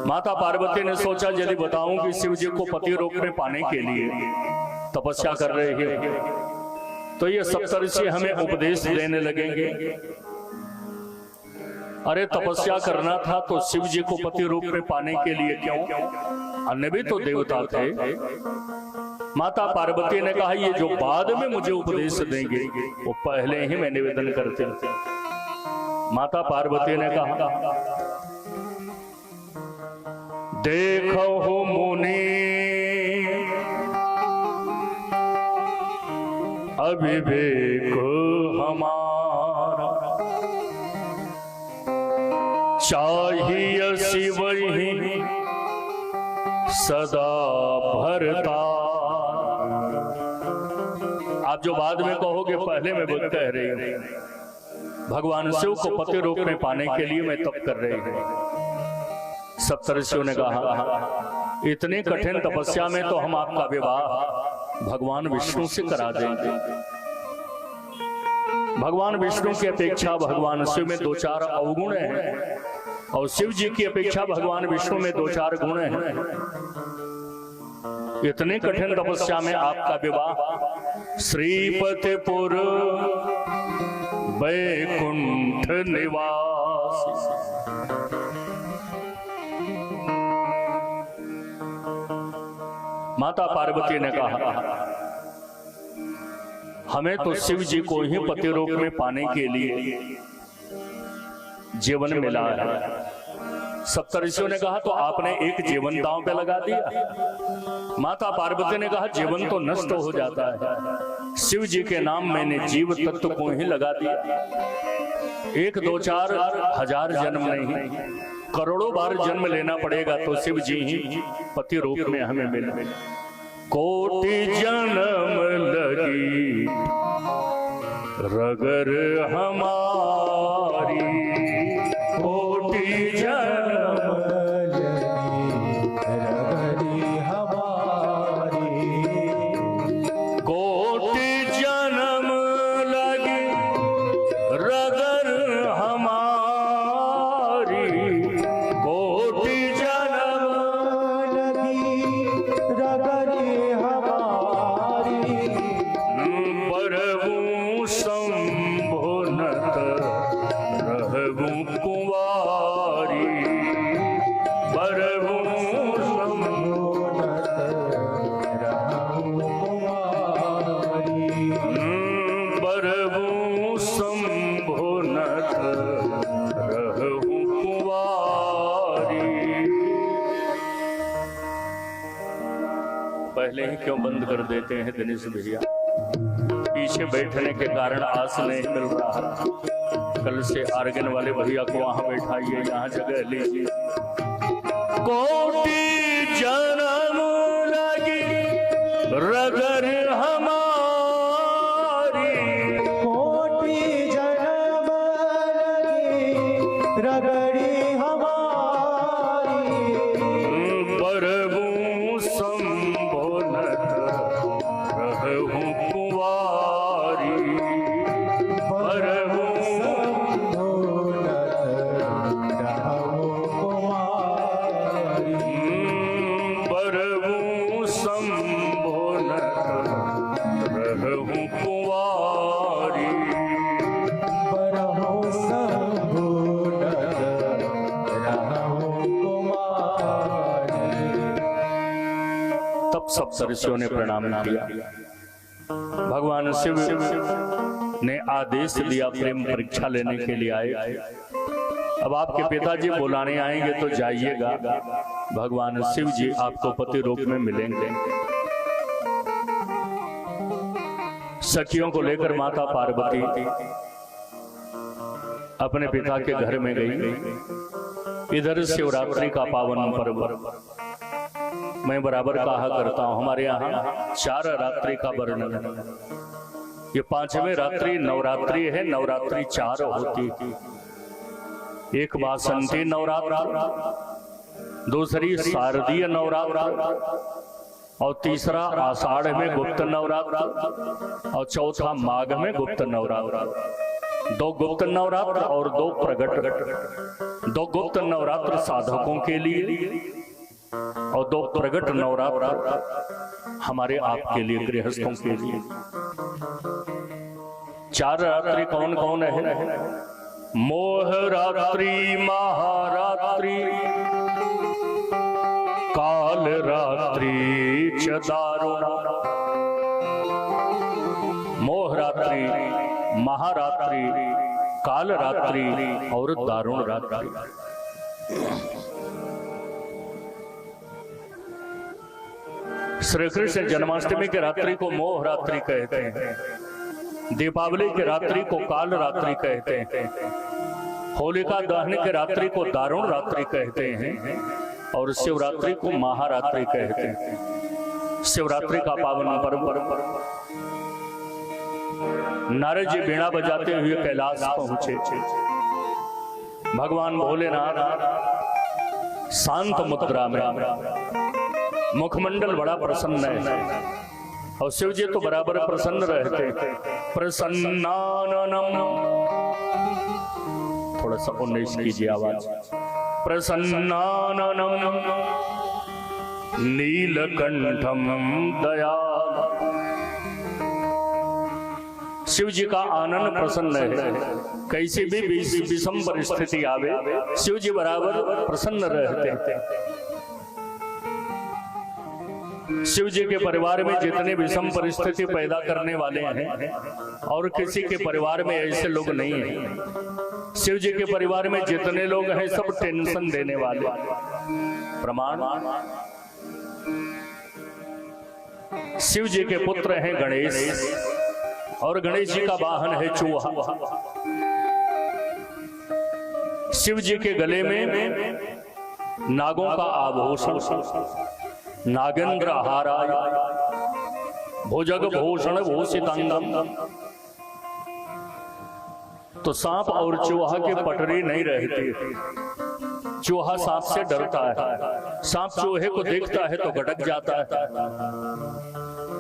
माता पार्वती ने सोचा यदि बताऊं कि शिव जी को पति रूप में पाने के लिए तपस्या कर रहे हैं तो ये सप्तऋषि हमें उपदेश देने लगेंगे। अरे तपस्या करना था तो शिव जी को पति रूप में पाने के लिए क्यों, अन्य भी तो देवता थे। माता पार्वती ने कहा ये जो बाद में मुझे उपदेश देंगे वो पहले ही मैं निवेदन करते। माता पार्वती ने कहा देखो हो मुनि अविवेक हमारा, चाहिए शिव ही सदा भरता। आप जो बाद में कहोगे पहले मैं कह रही हूं, भगवान शिव को पति रूप में पाने के लिए मैं तप कर रही हूं। सप्तऋषियों ने कहा इतनी कठिन तपस्या में तो हम आपका विवाह भगवान विष्णु से करा देंगे। भगवान विष्णु की अपेक्षा भगवान शिव में 2-4 अवगुण हैं और शिव जी की अपेक्षा भगवान विष्णु में 2-4 गुण हैं। इतनी कठिन तपस्या में आपका विवाह श्रीपतिपुर वैकुंठ निवास। माता पार्वती ने कहा हमें तो शिव जी को ही पति रूप में पाने के लिए जीवन मिला है। सप्तऋषियों ने कहा तो आपने एक जीवन दांव पे लगा दिया। माता पार्वती ने कहा जीवन तो नष्ट हो जाता है, शिव जी के नाम मैंने जीव तत्व को ही लगा दिया। 1, 2, 4 हजार जन्म नहीं, करोड़ों बार जन्म लेना पड़ेगा तो शिव जी ही पति रूप में हमें मिले। कोटि जन्म लगी रगर हमारी, कोटि जन्म रगरी हमारी, कोटि जन्म लगी रगर हमारी, कोटि जन्म लगी रगरी हमारी, परवू संभुनत रहबू कुंवारी, परवू संभुनत रहूं कुमारी, परवू संभुनत रहबू कुंवारी। पहले ही क्यों बंद कर देते हैं दिनेश भैया, पीछे बैठने के कारण आस नहीं मिल रहा। कल से आर्गन वाले भैया को वहां बैठाइए, यहाँ जगह लीजिए। कोटि जन्म लगी रगर हमारी, कोटि जन्म लगी रगड़ी हमारी, परवू संभुनत रहूं कुंवारी, परवू संभुनत रहूं कुमारी, परवू संभुनत रहूं कुंवारी। परहु संभुनत रहूं कुमारी। तब सप्तऋषियों ने प्रणाम किया। भगवान शिव ने आदेश दिया प्रेम परीक्षा लेने के लिए आए। अब आपके पिताजी बुलाने आएंगे तो जाइएगा, भगवान शिव जी आपको पति रूप में मिलेंगे। सखियों को लेकर माता पार्वती अपने पिता के घर में गई। इधर शिवरात्रि का पावन पर्व मैं बराबर कहा करता हूं, हमारे यहाँ 4 रात्रि का वर्णन है। ये 5वें रात्रि नवरात्रि है, नवरात्रि 4 होती थी। एक वासंती नवरात्र, दूसरी शारदीय नवरात्र और तीसरा आषाढ़ में गुप्त नवरात्र और चौथा माघ में गुप्त नवरात्र। 2 गुप्त नवरात्र और 2 प्रगट। दो गुप्त नवरात्र साधकों के लिए और दो प्रगट नवरात्र हमारे आपके लिए, गृहस्थों के लिए। चार रात्रि कौन कौन है? मोह रात्रि, महारात्रि, काल रात्रि च दारुणा। मोह रात्रि, महारात्रि, काल रात्रि और दारुण रात्रि। श्री कृष्ण जन्माष्टमी के रात्रि को मोह रात्रि कहते हैं, दीपावली के रात्रि को काल रात्रि कहते हैं, होलिका दहन के रात्रि को दारुण रात्रि कहते हैं और शिवरात्रि को महारात्रि कहते हैं। शिवरात्रि का पावन पर्व नारद जी बीणा बजाते हुए कैलाश पहुंचे। भगवान भोलेनाथ शांत मुद्रा में, मुखमंडल बड़ा प्रसन्न है और शिव जी तो बराबर प्रसन्न रहते। प्रसन्नाननम, थोड़ा सा 19 कीजिए आवाज। प्रसन्नाननम नीलकंठम दयाल। शिव जी का आनंद प्रसन्न है। कैसी भी विषम परिस्थिति आवे, शिव जी बराबर प्रसन्न रहते। शिव जी के परिवार में जितने विषम परिस्थिति पैदा करने वाले हैं और किसी के परिवार में ऐसे लोग नहीं हैं। शिव जी के परिवार में जितने लोग हैं सब टेंशन देने वाले। प्रमाण, शिव जी के पुत्र हैं गणेश और गणेश जी का वाहन है चूहा। शिव जी के गले में नागों का आभूषण, नागेंद्र हाराय भुजग भूषण भूषितांगम। तो सांप और चूहा की पटरी नहीं रहती। चूहा सांप से डरता है, सांप चूहे को देखता है तो गटक जाता है।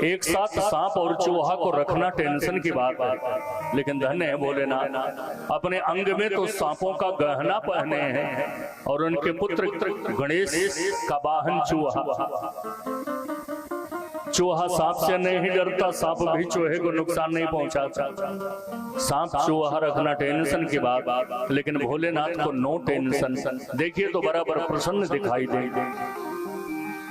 एक साथ सांप और चूहा को रखना टेंशन की बात है, लेकिन धन्य है भोलेनाथ, अपने अंग में तो सांपों का गहना पहने हैं और उनके पुत्र गणेश का वाहन चूहा। चूहा सांप से नहीं डरता, सांप भी चूहे को नुकसान नहीं पहुंचाता। सांप चूहा रखना टेंशन की बात, लेकिन भोलेनाथ को नो टेंशन। देखिए तो बराबर प्रसन्न दिखाई देंगे।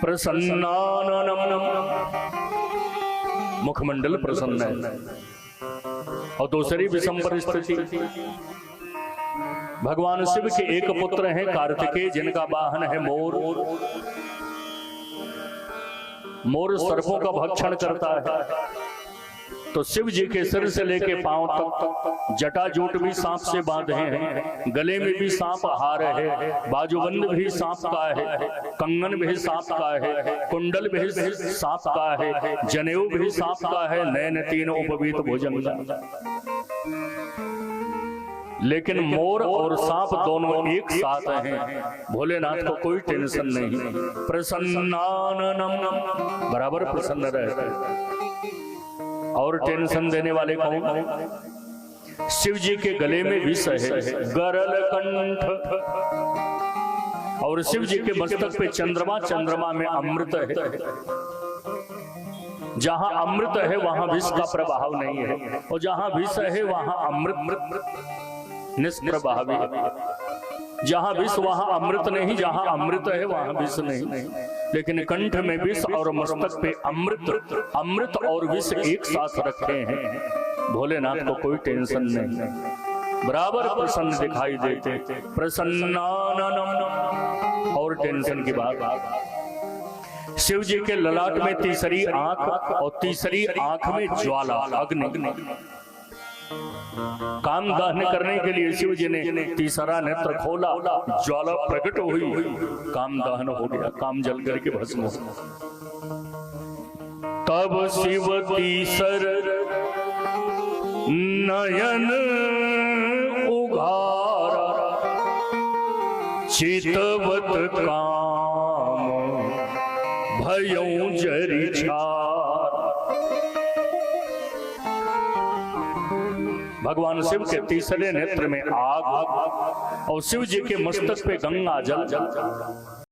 प्रसन्नाननम, मुखमंडल प्रसन्न है। और दूसरी विषम परिस्थिति, भगवान शिव के एक पुत्र हैं कार्तिकेय, जिनका वाहन है मोर। मोर सर्पों का भक्षण करता है, तो शिव जी के सिर से लेके पांव तक जटाजूट भी सांप से बांधे हैं, गले में भी सांप हार है, बाजूबंद भी सांप का है, कंगन भी सांप का है, कुंडल भी सांप का है, जनेऊ भी सांप का है, नयन तीन उपवीत भुजंग। लेकिन मोर और सांप दोनों एक साथ हैं, भोलेनाथ को कोई टेंशन नहीं। प्रसन्नाननम, बराबर प्रसन्न रहते। और टेंशन देने वाले कौन? शिव जी के गले में विष है, गरल कंठ, और शिव जी के मस्तक पे चंद्रमा, चंद्रमा में अमृत है। जहां अमृत है वहां विष का प्रभाव नहीं है, और जहां विष है वहां अमृत निष्प्रभावी है। जहां विष वहां अमृत नहीं, जहां अमृत है वहां विष नहीं। लेकिन कंठ में विष और मस्तक पे अमृत, अमृत और विष एक साथ रखे हैं। भोलेनाथ को कोई टेंशन नहीं, बराबर प्रसन्न दिखाई देते। प्रसन्नाननम, और टेंशन की बात। शिव जी के ललाट में तीसरी आंख, और तीसरी आंख में ज्वाला, अग्नि। काम दहन करने के लिए शिव जी ने तीसरा नेत्र खोला, ज्वाला प्रकट हुई, काम दहन हो गया, काम जल करके भस्म हो। तब शिव तीसर नयन उघारा, चितवत काम भयों जरि छार। भगवान शिव के तीसरे नेत्र में आग और शिव जी के मस्तक पे गंगा जल